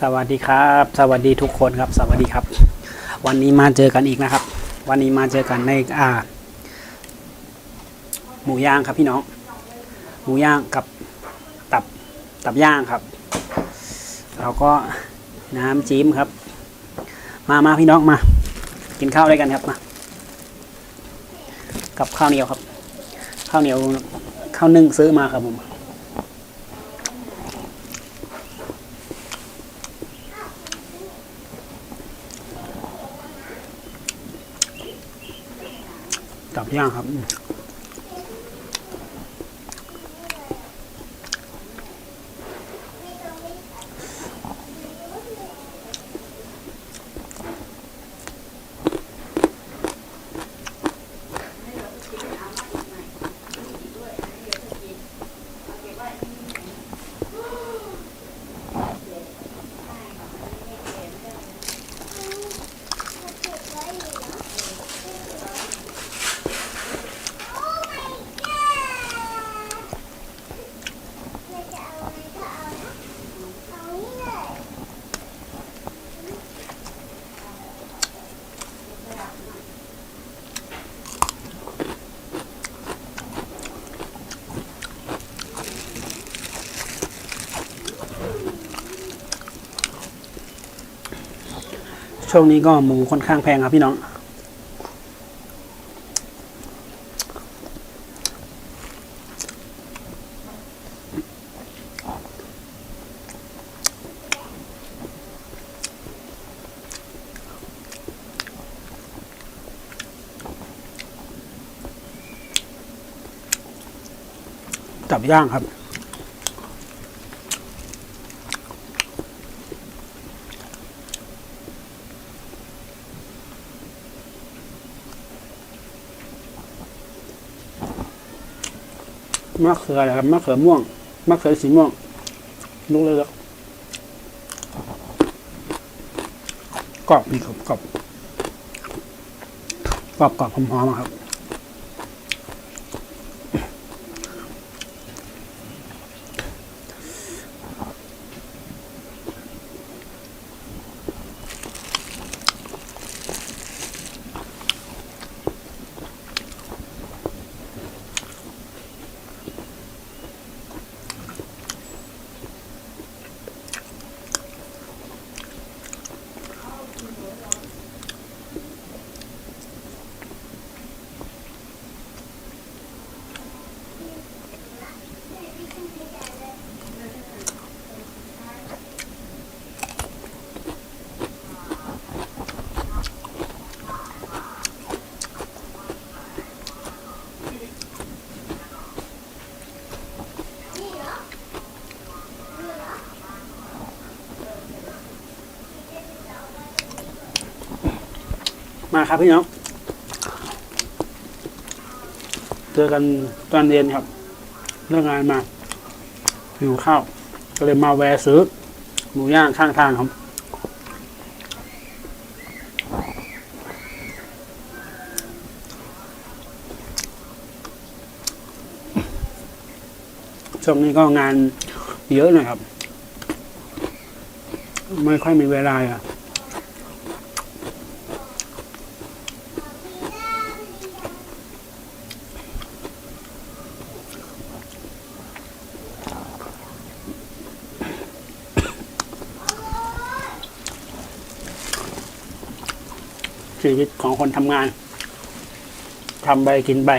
สวัสดีครับสวัสดีทุกคนครับสวัสดีครับวันนี้มาเจอกันอีกนะครับวันนี้มาเจอกันในหมูย่างครับพี่น้องหมูย่างกับตับย่างครับแล้วก็น้ำจิ้มครับมาพี่น้องมากินข้าวด้วยกันครับมากับข้าวเหนียวครับข้าวเหนียวข้าวนึ่งซื้อมาครับผมตับย่างครับช่วงนี้ก็หมูค่อนข้างแพงครับพี่น้องตับย่างครับมะเขืออะไรครับมะเขือม่วงมะเขือสีม่วงลูกเล็กๆกรอบนี่ครับกรอบหอมๆครับมาครับพี่น้องเจอกันตอนเย็นครับเลิกงานมาหิวข้าวก็เลยมาแวะซื้อหมูย่างข้างทางครับช่วงนี้ก็งานเยอะหน่อยครับไม่ค่อยมีเวลาอ่ะชีวิตของคนทำงานทำไปกินไป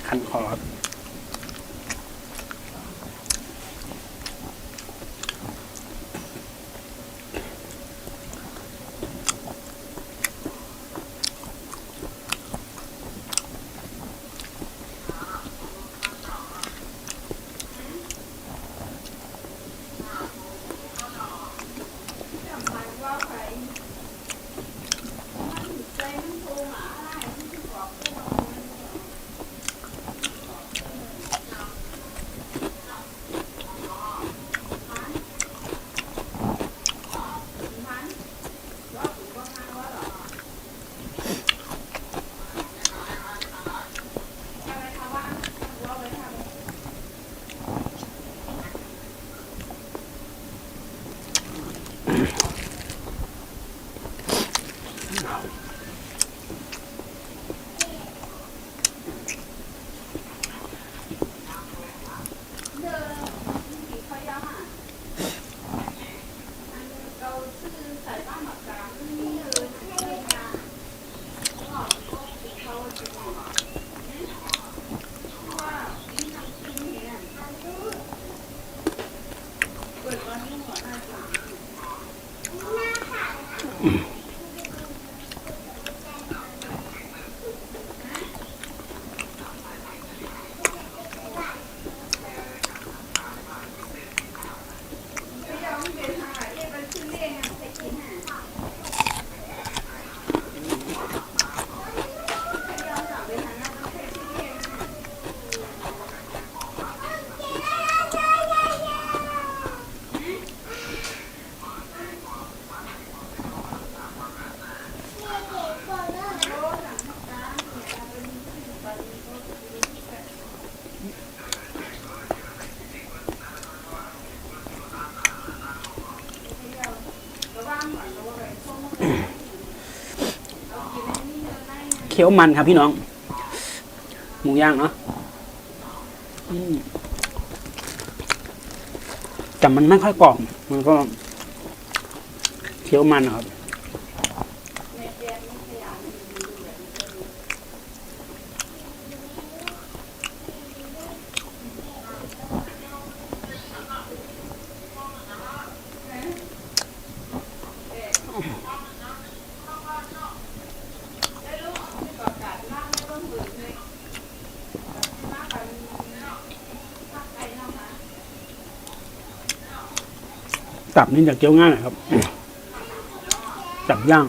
คันคอ อ เคี้ยวมันครับพี่น้องหมูย่างเนาะแต่มันไม่ค่อยกรอบมันก็เคี้ยวมันครับตับนี่จะเคี้ยวง่ายครับตับย่าง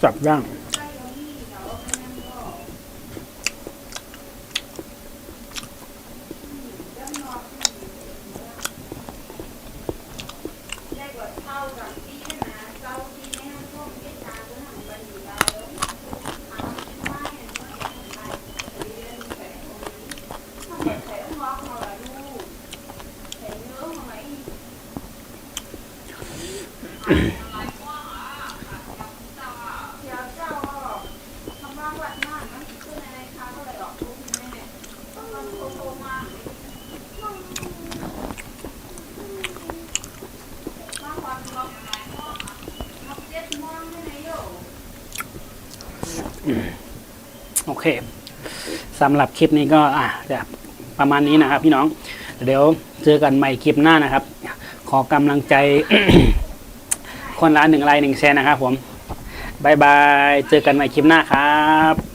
ตับย่างโอเคสำหรับคลิปนี้ก็จะประมาณนี้นะครับพี่น้องเดี๋ยวเจอกันใหม่คลิปหน้านะครับขอกำลังใจ คนละ1 ไลค์ 1 แชร์นะครับผมบายบายเจอกันใหม่คลิปหน้าครับ